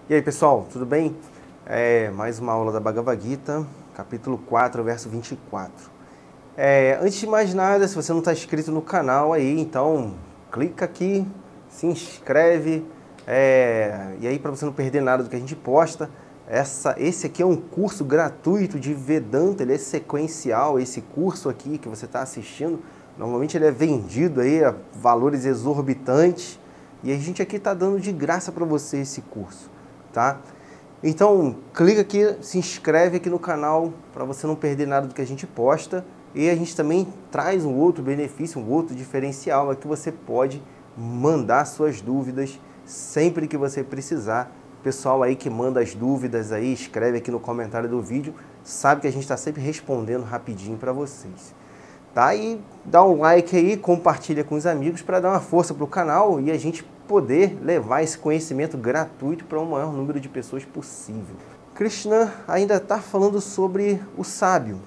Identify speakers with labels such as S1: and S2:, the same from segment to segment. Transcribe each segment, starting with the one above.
S1: E aí pessoal, tudo bem? Mais uma aula da Bhagavad Gita, capítulo 4, verso 24. Antes de mais nada, se você não está inscrito no canal aí, então clica aqui, se inscreve, e aí para você não perder nada do que a gente posta. Esse aqui é um curso gratuito de Vedanta, ele é sequencial, esse curso aqui que você está assistindo, normalmente ele é vendido aí a valores exorbitantes, e a gente aqui está dando de graça para você esse curso. Tá? Então, clica aqui, se inscreve aqui no canal para você não perder nada do que a gente posta. E a gente também traz um outro benefício, um outro diferencial, é que você pode mandar suas dúvidas sempre que você precisar. O pessoal aí que manda as dúvidas aí, escreve aqui no comentário do vídeo, sabe que a gente está sempre respondendo rapidinho para vocês. Tá? E dá um like aí, compartilha com os amigos para dar uma força para o canal e a gente poder levar esse conhecimento gratuito para o maior número de pessoas possível. Krishna ainda está falando sobre o sábio.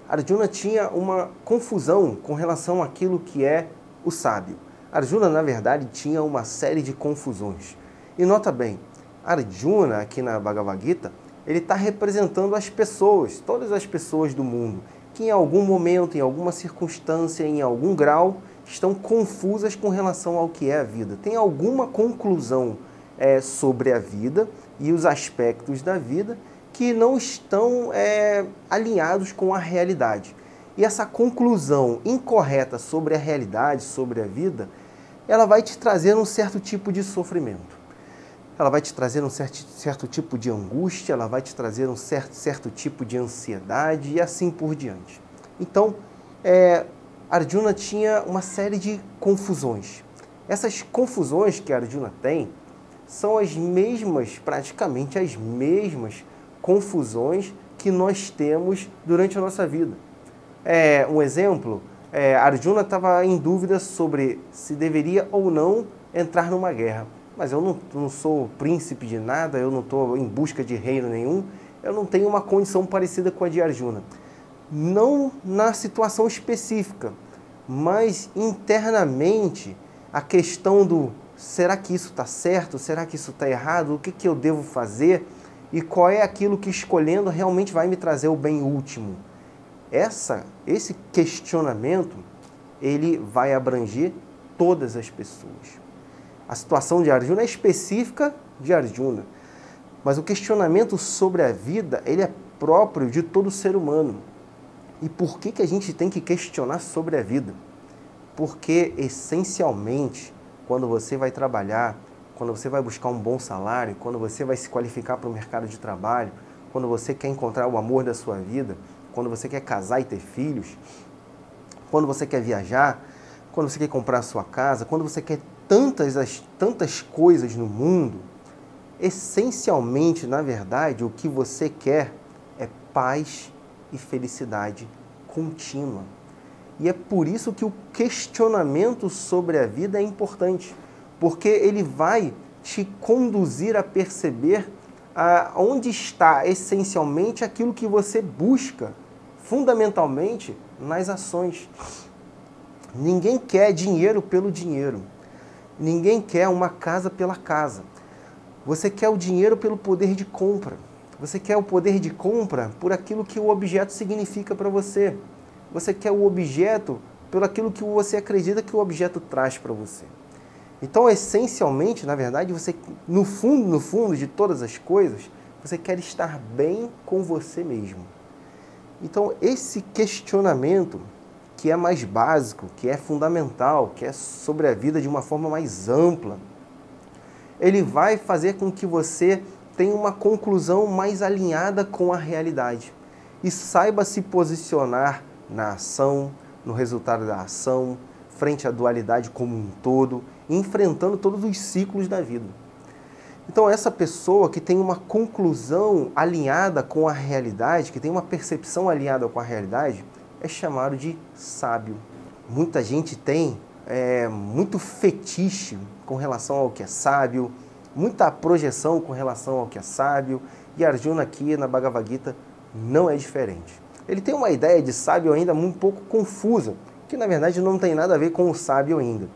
S1: Arjuna tinha uma confusão com relação àquilo que é o sábio. Arjuna, na verdade, tinha uma série de confusões. E nota bem, Arjuna, aqui na Bhagavad Gita, ele está representando as pessoas, todas as pessoas do mundo, que em algum momento, em alguma circunstância, em algum grau, estão confusas com relação ao que é a vida. Tem alguma conclusão sobre a vida e os aspectos da vida que não estão alinhados com a realidade. E essa conclusão incorreta sobre a realidade, sobre a vida, ela vai te trazer um certo tipo de sofrimento. Ela vai te trazer um certo tipo de angústia, ela vai te trazer um certo tipo de ansiedade e assim por diante. Então, Arjuna tinha uma série de confusões. Essas confusões que Arjuna tem são praticamente as mesmas confusões que nós temos durante a nossa vida. Um exemplo, Arjuna estava em dúvida sobre se deveria ou não entrar numa guerra. Mas eu não sou príncipe de nada, eu não estou em busca de reino nenhum, eu não tenho uma condição parecida com a de Arjuna. Não na situação específica, mas internamente a questão do será que isso está certo, será que isso está errado, o que eu devo fazer e qual é aquilo que escolhendo realmente vai me trazer o bem último. Esse questionamento, ele vai abranger todas as pessoas. A situação de Arjuna é específica de Arjuna, mas o questionamento sobre a vida, ele é próprio de todo ser humano. E por que a gente tem que questionar sobre a vida? Porque, essencialmente, quando você vai trabalhar, quando você vai buscar um bom salário, quando você vai se qualificar para o mercado de trabalho, quando você quer encontrar o amor da sua vida, quando você quer casar e ter filhos, quando você quer viajar, quando você quer comprar a sua casa, quando você quer tantas coisas no mundo, essencialmente, na verdade, o que você quer é paz e felicidade contínua. E é por isso que o questionamento sobre a vida é importante, porque ele vai te conduzir a perceber onde está essencialmente aquilo que você busca, fundamentalmente, nas ações. Ninguém quer dinheiro pelo dinheiro. Ninguém quer uma casa pela casa. Você quer o dinheiro pelo poder de compra. Você quer o poder de compra por aquilo que o objeto significa para você. Você quer o objeto pelo aquilo que você acredita que o objeto traz para você. Então, essencialmente, na verdade, você, no fundo de todas as coisas, você quer estar bem com você mesmo. Então, esse questionamento, que é mais básico, que é fundamental, que é sobre a vida de uma forma mais ampla, ele vai fazer com que você tenha uma conclusão mais alinhada com a realidade e saiba se posicionar na ação, no resultado da ação, frente à dualidade como um todo, enfrentando todos os ciclos da vida. Então, essa pessoa que tem uma conclusão alinhada com a realidade, que tem uma percepção alinhada com a realidade, é chamado de sábio. Muita gente tem muito fetiche com relação ao que é sábio, muita projeção com relação ao que é sábio, e Arjuna aqui na Bhagavad Gita não é diferente. Ele tem uma ideia de sábio ainda um pouco confusa, que na verdade não tem nada a ver com o sábio ainda.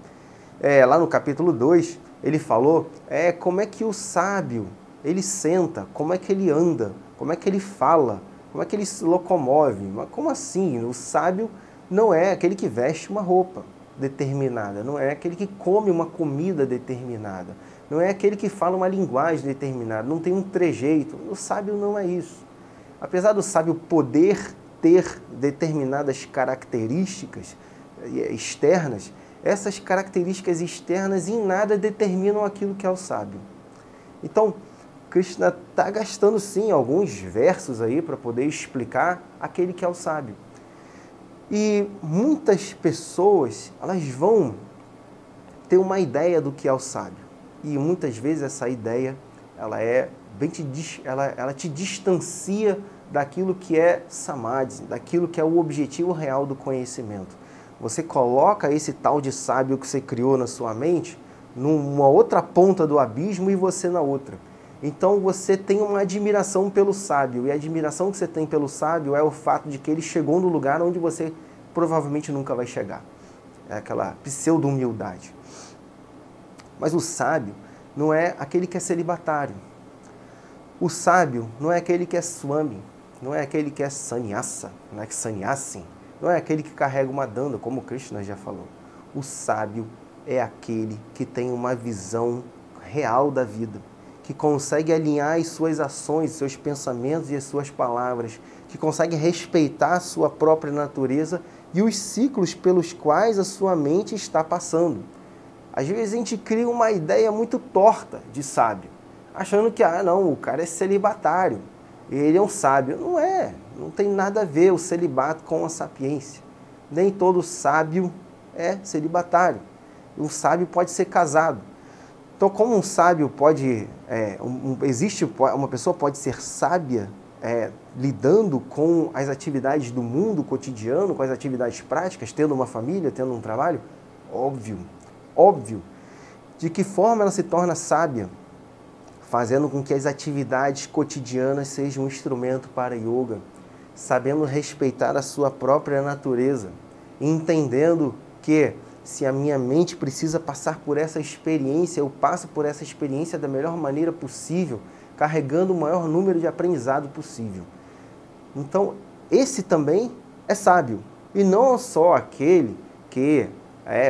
S1: Lá no capítulo 2, ele falou, como é que o sábio, ele senta, como é que ele anda, como é que ele fala, como é que ele se locomove. Mas como assim? O sábio não é aquele que veste uma roupa determinada, não é aquele que come uma comida determinada, não é aquele que fala uma linguagem determinada, não tem um trejeito. O sábio não é isso. Apesar do sábio poder ter determinadas características externas, essas características externas em nada determinam aquilo que é o sábio. Então, Krishna está gastando sim alguns versos aí para poder explicar aquele que é o sábio. E muitas pessoas, elas vão ter uma ideia do que é o sábio. E muitas vezes essa ideia, ela te distancia daquilo que é samadhi, daquilo que é o objetivo real do conhecimento. Você coloca esse tal de sábio que você criou na sua mente numa outra ponta do abismo e você na outra. Então você tem uma admiração pelo sábio, e a admiração que você tem pelo sábio é o fato de que ele chegou no lugar onde você provavelmente nunca vai chegar. É aquela pseudo-humildade. Mas o sábio não é aquele que é celibatário. O sábio não é aquele que é swami, não é aquele que é sannyasa, não é que sannyasi, não é aquele que carrega uma danda, como Krishna já falou. O sábio é aquele que tem uma visão real da vida, que consegue alinhar as suas ações, seus pensamentos e as suas palavras, que consegue respeitar a sua própria natureza e os ciclos pelos quais a sua mente está passando. Às vezes a gente cria uma ideia muito torta de sábio, achando que, não, o cara é celibatário, ele é um sábio. Não é, não tem nada a ver o celibato com a sapiência. Nem todo sábio é celibatário. Um sábio pode ser casado. Então, como um sábio pode, uma pessoa pode ser sábia lidando com as atividades do mundo cotidiano, com as atividades práticas, tendo uma família, tendo um trabalho? Óbvio. De que forma ela se torna sábia? Fazendo com que as atividades cotidianas sejam um instrumento para yoga, sabendo respeitar a sua própria natureza, entendendo que se a minha mente precisa passar por essa experiência, eu passo por essa experiência da melhor maneira possível, carregando o maior número de aprendizado possível. Então, esse também é sábio. E não só aquele que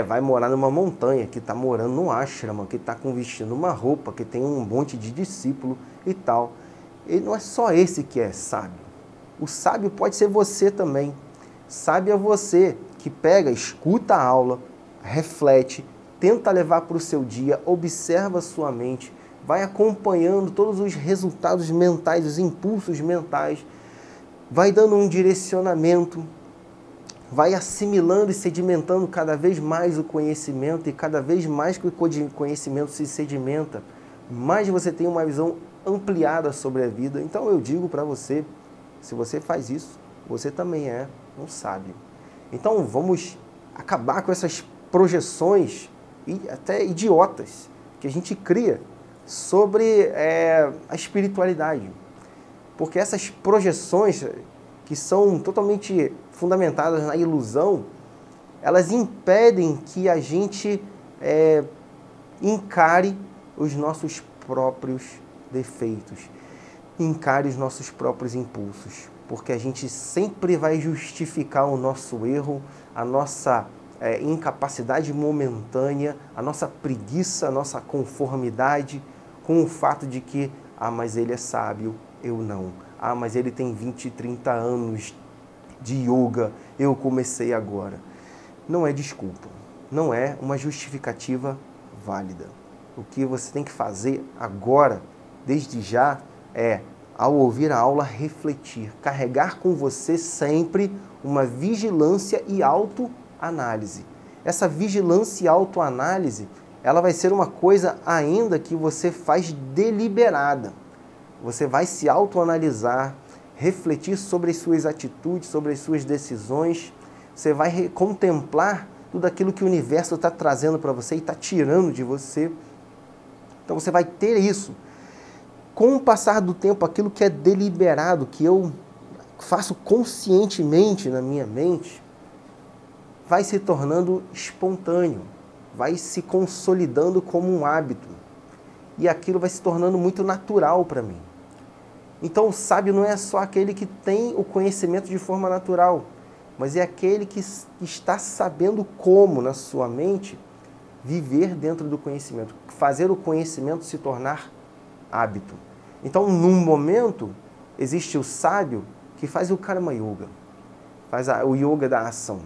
S1: vai morar numa montanha, que está morando num ashrama, que está vestindo uma roupa, que tem um monte de discípulo e tal. E não é só esse que é sábio. O sábio pode ser você também. Sábio é você que pega, escuta a aula, reflete, tenta levar para o seu dia, observa a sua mente, vai acompanhando todos os resultados mentais, os impulsos mentais, vai dando um direcionamento, vai assimilando e sedimentando cada vez mais o conhecimento, e cada vez mais que o conhecimento se sedimenta, mais você tem uma visão ampliada sobre a vida. Então eu digo para você, se você faz isso, você também é um sábio. Então vamos acabar com essas projeções, e até idiotas, que a gente cria sobre a espiritualidade. Porque essas projeções que são totalmente fundamentadas na ilusão, elas impedem que a gente encare os nossos próprios defeitos, encare os nossos próprios impulsos, porque a gente sempre vai justificar o nosso erro, a nossa incapacidade momentânea, a nossa preguiça, a nossa conformidade com o fato de que, mas ele é sábio, eu não. Mas ele tem 20, 30 anos de yoga, eu comecei agora. Não é desculpa, não é uma justificativa válida. O que você tem que fazer agora, desde já, ao ouvir a aula, refletir, carregar com você sempre uma vigilância e autoanálise. Essa vigilância e autoanálise, ela vai ser uma coisa ainda que você faz deliberada. Você vai se autoanalisar, refletir sobre as suas atitudes, sobre as suas decisões. Você vai contemplar tudo aquilo que o universo está trazendo para você e está tirando de você. Então você vai ter isso. Com o passar do tempo, aquilo que é deliberado, que eu faço conscientemente na minha mente, vai se tornando espontâneo, vai se consolidando como um hábito. E aquilo vai se tornando muito natural para mim. Então o sábio não é só aquele que tem o conhecimento de forma natural, mas é aquele que está sabendo como, na sua mente, viver dentro do conhecimento, fazer o conhecimento se tornar hábito. Então, num momento, existe o sábio que faz o karma yoga, faz o yoga da ação.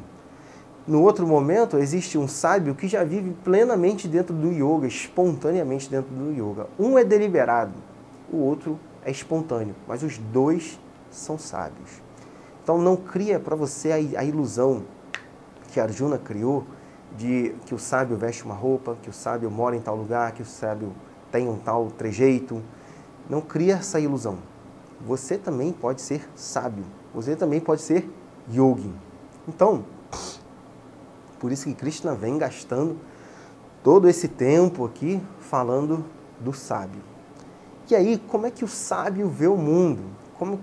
S1: No outro momento, existe um sábio que já vive plenamente dentro do yoga, espontaneamente dentro do yoga. Um é deliberado, o outro é espontâneo, mas os dois são sábios. Então não cria para você a ilusão que Arjuna criou de que o sábio veste uma roupa, que o sábio mora em tal lugar, que o sábio tem um tal trejeito. Não cria essa ilusão. Você também pode ser sábio, você também pode ser yogi. Então, por isso que Krishna vem gastando todo esse tempo aqui falando do sábio. E aí, como é que o sábio vê o mundo?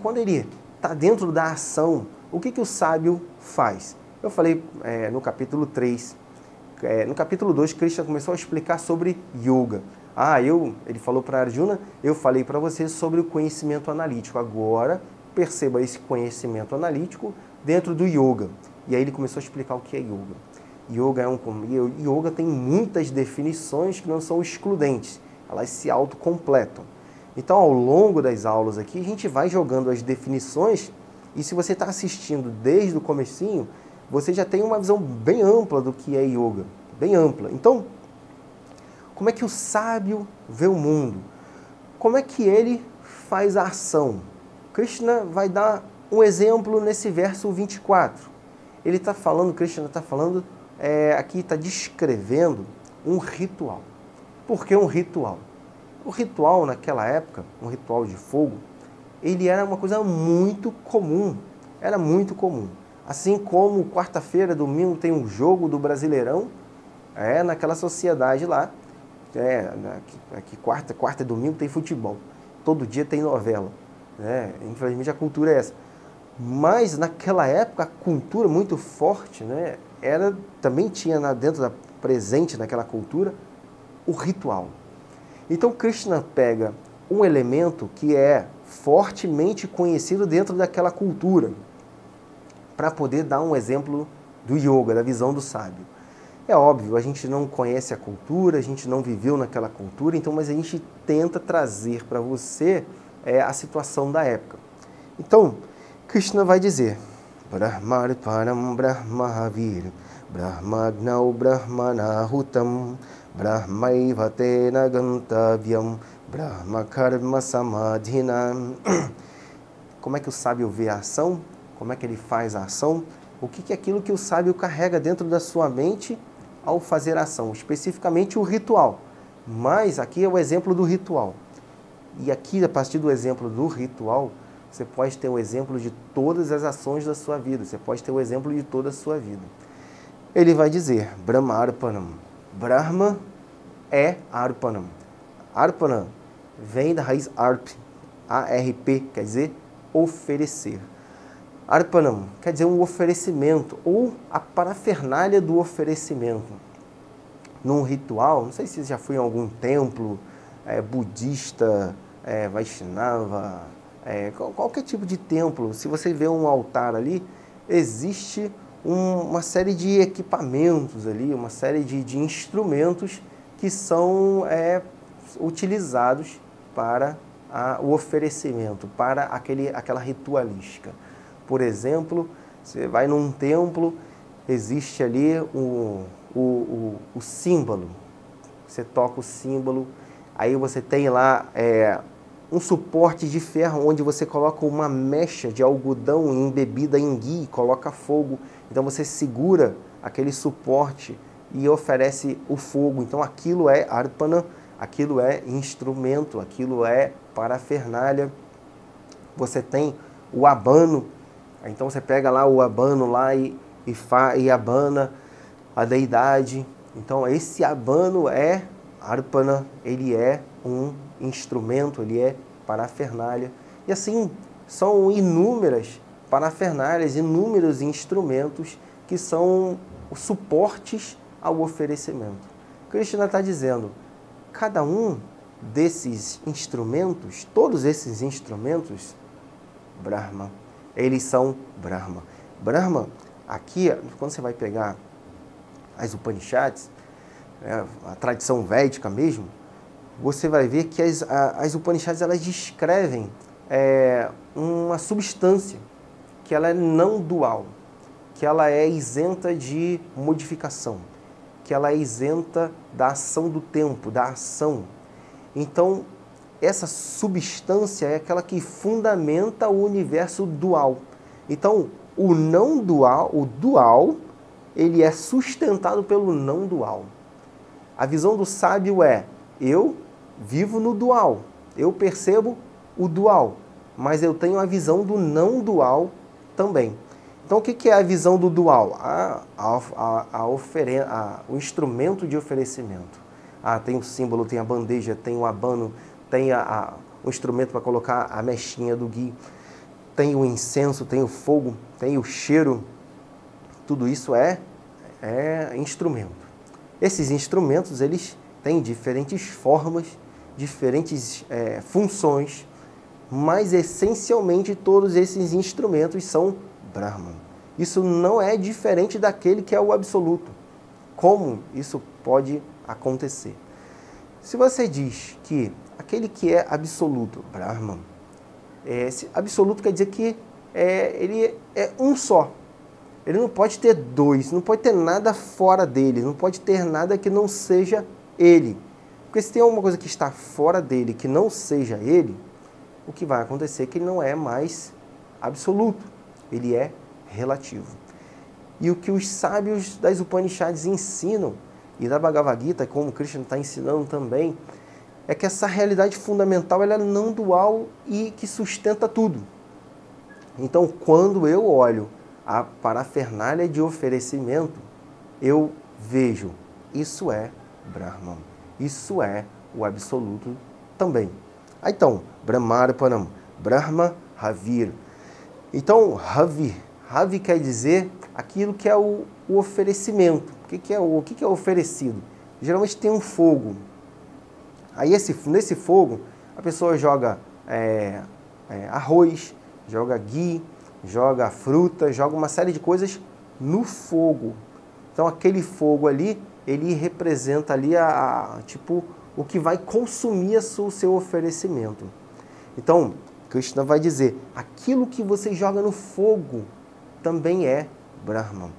S1: Quando ele está dentro da ação, o que o sábio faz? Eu falei no capítulo 3, no capítulo 2, Krishna começou a explicar sobre yoga. Ele falou para Arjuna, eu falei para você sobre o conhecimento analítico. Agora, perceba esse conhecimento analítico dentro do yoga. E aí ele começou a explicar o que é yoga. Yoga tem muitas definições que não são excludentes, elas se autocompletam. Então, ao longo das aulas aqui, a gente vai jogando as definições e se você está assistindo desde o comecinho, você já tem uma visão bem ampla do que é yoga, bem ampla. Então, como é que o sábio vê o mundo? Como é que ele faz a ação? Krishna vai dar um exemplo nesse verso 24. Ele está falando, Krishna está falando, aqui está descrevendo um ritual. Por que um ritual? O ritual naquela época, um ritual de fogo, ele era uma coisa muito comum. Era muito comum. Assim como quarta-feira, domingo tem um jogo do Brasileirão, naquela sociedade lá, aqui quarta e domingo tem futebol. Todo dia tem novela. Infelizmente a cultura é essa. Mas naquela época a cultura muito forte, também tinha presente naquela cultura o ritual. Então Krishna pega um elemento que é fortemente conhecido dentro daquela cultura para poder dar um exemplo do yoga, da visão do sábio. É óbvio, a gente não conhece a cultura, a gente não viveu naquela cultura, mas a gente tenta trazer para você a situação da época. Então, Krishna vai dizer: Brahmarpanam Brahmahavir Brahmagnau Brahmanahutam Brahmaivate Gantavyam Brahmakarma Samadhinam. Como é que o sábio vê a ação? Como é que ele faz a ação? O que é aquilo que o sábio carrega dentro da sua mente ao fazer a ação? Especificamente o ritual. Mas aqui é o exemplo do ritual. E aqui, a partir do exemplo do ritual, você pode ter o exemplo de todas as ações da sua vida. Você pode ter o exemplo de toda a sua vida. Ele vai dizer, Brahma Arpanam. Brahma é Arpanam. Arpanam vem da raiz Arp. A-R-P, quer dizer oferecer. Arpanam quer dizer um oferecimento, ou a parafernália do oferecimento. Num ritual, não sei se já foi em algum templo budista, Vaishnava, qualquer tipo de templo, se você vê um altar ali, existe uma série de equipamentos ali, uma série de instrumentos que são utilizados para o oferecimento, para aquela ritualística. Por exemplo, você vai num templo, existe ali o símbolo, você toca o símbolo, aí você tem lá um suporte de ferro onde você coloca uma mecha de algodão embebida em ghee, coloca fogo, então você segura aquele suporte e oferece o fogo. Então aquilo é arpana, aquilo é instrumento, aquilo é parafernália. Você tem o abano, então você pega lá o abano lá e abana a deidade. Então esse abano é arpana, ele é um instrumento, ele é parafernália. E assim, são inúmeras parafernálias, inúmeros instrumentos que são os suportes ao oferecimento. Krishna está dizendo, cada um desses instrumentos, todos esses instrumentos, Brahma, eles são Brahma. Brahma, aqui, quando você vai pegar as Upanishads, a tradição védica mesmo, você vai ver que as Upanishads elas descrevem uma substância que ela é não dual, que ela é isenta de modificação, que ela é isenta da ação do tempo, da ação. Então, essa substância é aquela que fundamenta o universo dual. Então, o não dual, o dual, ele é sustentado pelo não dual. A visão do sábio é, eu vivo no dual, eu percebo o dual, mas eu tenho a visão do não dual também. Então, o que é a visão do dual? O instrumento de oferecimento. Tem o símbolo, tem a bandeja, tem o abano, tem o instrumento para colocar a mechinha do ghee, tem o incenso, tem o fogo, tem o cheiro. Tudo isso é instrumento. Esses instrumentos, eles têm diferentes formas, diferentes funções, mas essencialmente todos esses instrumentos são Brahman. Isso não é diferente daquele que é o absoluto. Como isso pode acontecer? Se você diz que aquele que é absoluto, Brahman, absoluto quer dizer que ele é um só. Ele não pode ter dois, não pode ter nada fora dele, não pode ter nada que não seja ele. Porque se tem alguma coisa que está fora dele, que não seja ele, o que vai acontecer é que ele não é mais absoluto, ele é relativo. E o que os sábios das Upanishads ensinam, e da Bhagavad Gita, como Krishna está ensinando também, é que essa realidade fundamental ela é não dual e que sustenta tudo. Então, quando eu olho a parafernália de oferecimento, eu vejo, isso é Brahman, isso é o absoluto também. Então, Brahmarpanam, Brahma Havir. Então, Ravi quer dizer aquilo que é o oferecimento. O que é oferecido? Geralmente tem um fogo. Aí nesse fogo a pessoa joga arroz, joga ghee, joga fruta, joga uma série de coisas no fogo. Então aquele fogo ali, ele representa ali o que vai consumir o seu oferecimento. Então, Krishna vai dizer, aquilo que você joga no fogo também é Brahman.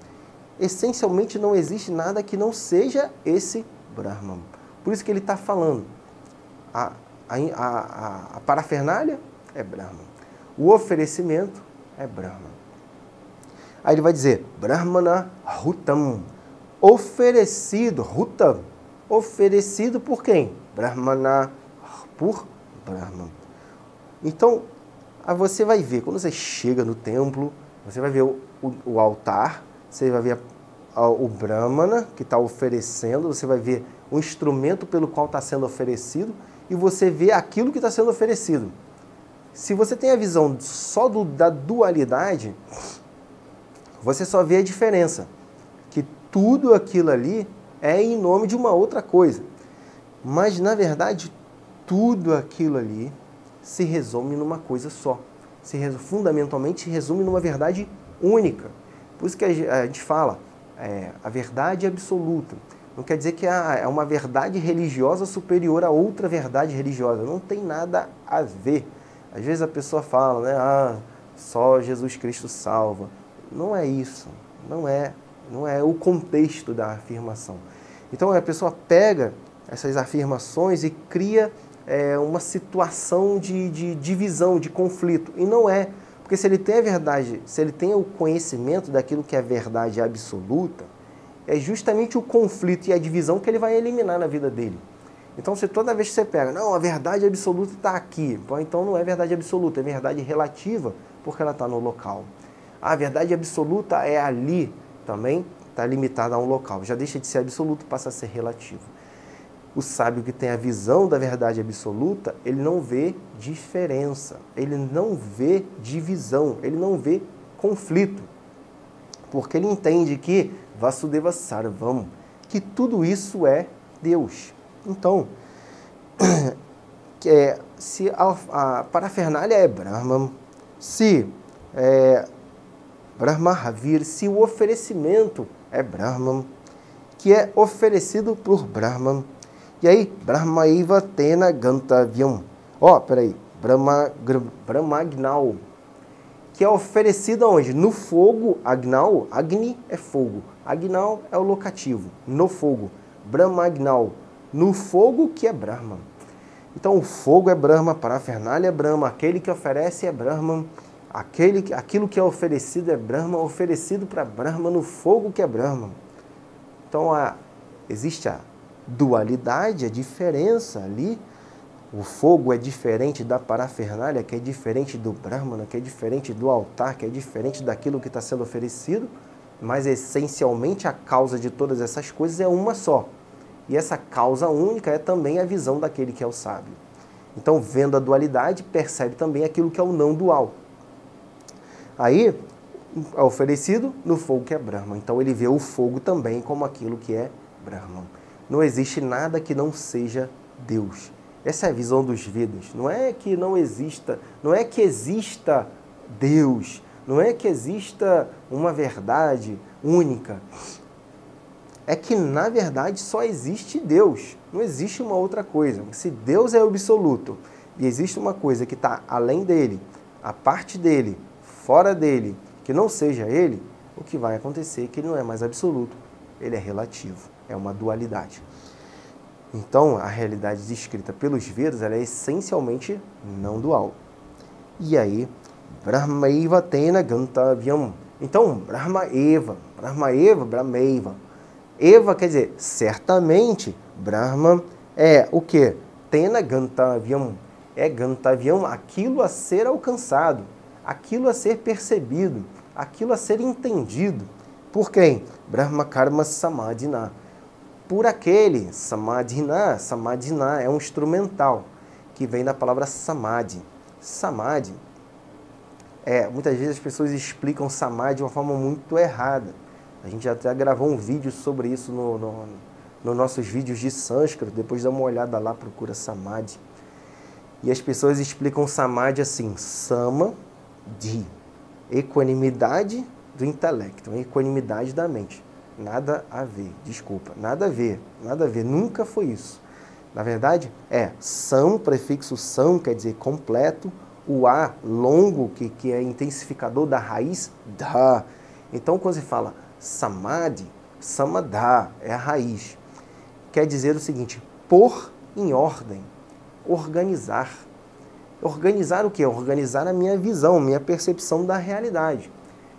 S1: Essencialmente não existe nada que não seja esse Brahman. Por isso que ele está falando, a parafernália é Brahman, o oferecimento é Brahman. Aí ele vai dizer, Brahmana Hutam, oferecido, Hutam, oferecido por quem? Brahmana, por Brahman. Então, você vai ver, quando você chega no templo, você vai ver o altar, você vai ver o Brahmana que está oferecendo, você vai ver o instrumento pelo qual está sendo oferecido e você vê aquilo que está sendo oferecido. Se você tem a visão só da dualidade, você só vê a diferença, que tudo aquilo ali é em nome de uma outra coisa. Mas, na verdade, tudo aquilo ali se resume numa coisa só. Fundamentalmente se resume numa verdade única. Por isso que a gente fala, a verdade absoluta. Não quer dizer que é uma verdade religiosa superior a outra verdade religiosa. Não tem nada a ver. Às vezes a pessoa fala, né? Só Jesus Cristo salva. Não é isso. Não é o contexto da afirmação. Então a pessoa pega essas afirmações e cria uma situação de divisão, de conflito. E não é. Porque se ele tem a verdade, se ele tem o conhecimento daquilo que é verdade absoluta, é justamente o conflito e a divisão que ele vai eliminar na vida dele. Então, se toda vez que você pega, não, a verdade absoluta está aqui, então não é verdade absoluta, é verdade relativa, porque ela está no local. A verdade absoluta é ali, também está limitada a um local. Já deixa de ser absoluto, passa a ser relativo. O sábio que tem a visão da verdade absoluta, ele não vê diferença, ele não vê divisão, ele não vê conflito. Porque ele entende que Vasudeva Sarvam, que tudo isso é Deus. Então, se a parafernália é Brahman, se Brahmahavir, se o oferecimento é Brahman, que é oferecido por Brahman, e aí, Brahmaiva Tena Gantavyam, peraí, Brahmagnal, que é oferecido aonde? No fogo, Agnal, Agni é fogo, Agnal é o locativo, no fogo, Brahmagnal, no fogo que é Brahman. Então o fogo é Brahma, parafernália é Brahma, aquele que oferece é Brahman, aquilo que é oferecido é Brahma, oferecido para Brahma no fogo que é Brahman. Então existe a dualidade, a diferença ali. O fogo é diferente da parafernália, que é diferente do Brahmana, que é diferente do altar, que é diferente daquilo que está sendo oferecido, mas essencialmente a causa de todas essas coisas é uma só. E essa causa única é também a visão daquele que é o sábio. Então, vendo a dualidade, percebe também aquilo que é o não dual. Aí, é oferecido no fogo que é Brahman. Então, ele vê o fogo também como aquilo que é Brahman. Não existe nada que não seja Deus. Essa é a visão dos Vedas. Não é que não exista, não é que exista Deus, não é que exista uma verdade única. É que, na verdade, só existe Deus. Não existe uma outra coisa. Se Deus é absoluto e existe uma coisa que está além dele, a parte dele, fora dele, que não seja ele, o que vai acontecer é que ele não é mais absoluto, ele é relativo, é uma dualidade. Então, a realidade descrita pelos Vedas ela é essencialmente não dual. E aí, Brahmaiva Tena Gantavyam. Então, Brahmaeva, Brahmaiva. Eva quer dizer, certamente, Brahma é o quê? Tena Gantavyam. É Gantavyam, aquilo a ser alcançado, aquilo a ser percebido, aquilo a ser entendido. Por quem? Brahma Karma Samadhina. Por aquele, Samadhina é um instrumental, que vem da palavra Samadhi. Samadhi, muitas vezes as pessoas explicam Samadhi de uma forma muito errada. A gente até gravou um vídeo sobre isso nos nossos vídeos de sânscrito, depois dá uma olhada lá, procura Samadhi. E as pessoas explicam Samadhi assim, Samadhi, equanimidade do intelecto, equanimidade da mente. Nada a ver, desculpa, nada a ver, nunca foi isso. Na verdade, sam, prefixo sam, quer dizer completo, o a, longo, que é intensificador da raiz, dha. Então, quando se fala samadhi, samadha, é a raiz. Quer dizer o seguinte, pôr em ordem, organizar. Organizar o quê? Organizar a minha visão, minha percepção da realidade.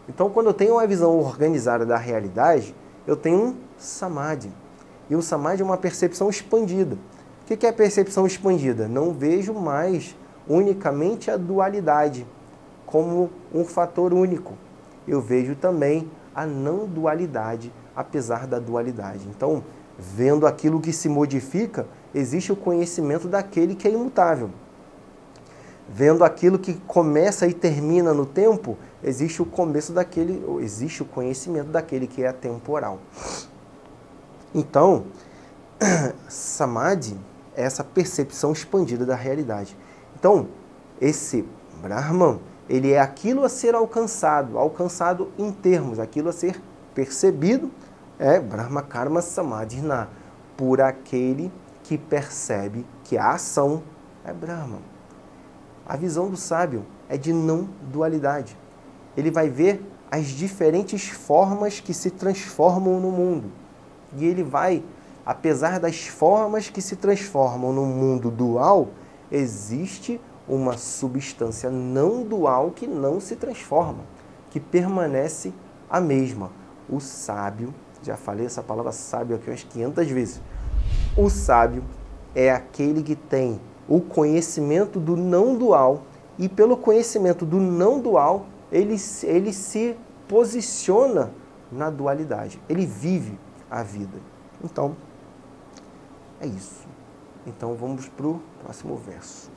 S1: Então, quando eu tenho uma visão organizada da realidade, eu tenho um samadhi. E o samadhi é uma percepção expandida. O que é a percepção expandida? Não vejo mais unicamente a dualidade como um fator único. Eu vejo também a não dualidade, apesar da dualidade. Então, vendo aquilo que se modifica, existe o conhecimento daquele que é imutável. Vendo aquilo que começa e termina no tempo, existe o conhecimento daquele que é atemporal. Então, Samadhi é essa percepção expandida da realidade. Então, esse Brahman, ele é aquilo a ser alcançado em termos, aquilo a ser percebido, Brahma Karma Samadhina, por aquele que percebe que a ação é Brahman. A visão do sábio é de não dualidade. Ele vai ver as diferentes formas que se transformam no mundo. E ele vai, apesar das formas que se transformam no mundo dual, existe uma substância não dual que não se transforma, que permanece a mesma. O sábio, já falei essa palavra sábio aqui umas 500 vezes, o sábio é aquele que tem o conhecimento do não dual e pelo conhecimento do não dual, ele se posiciona na dualidade, ele vive a vida. Então, é isso. Então vamos para o próximo verso.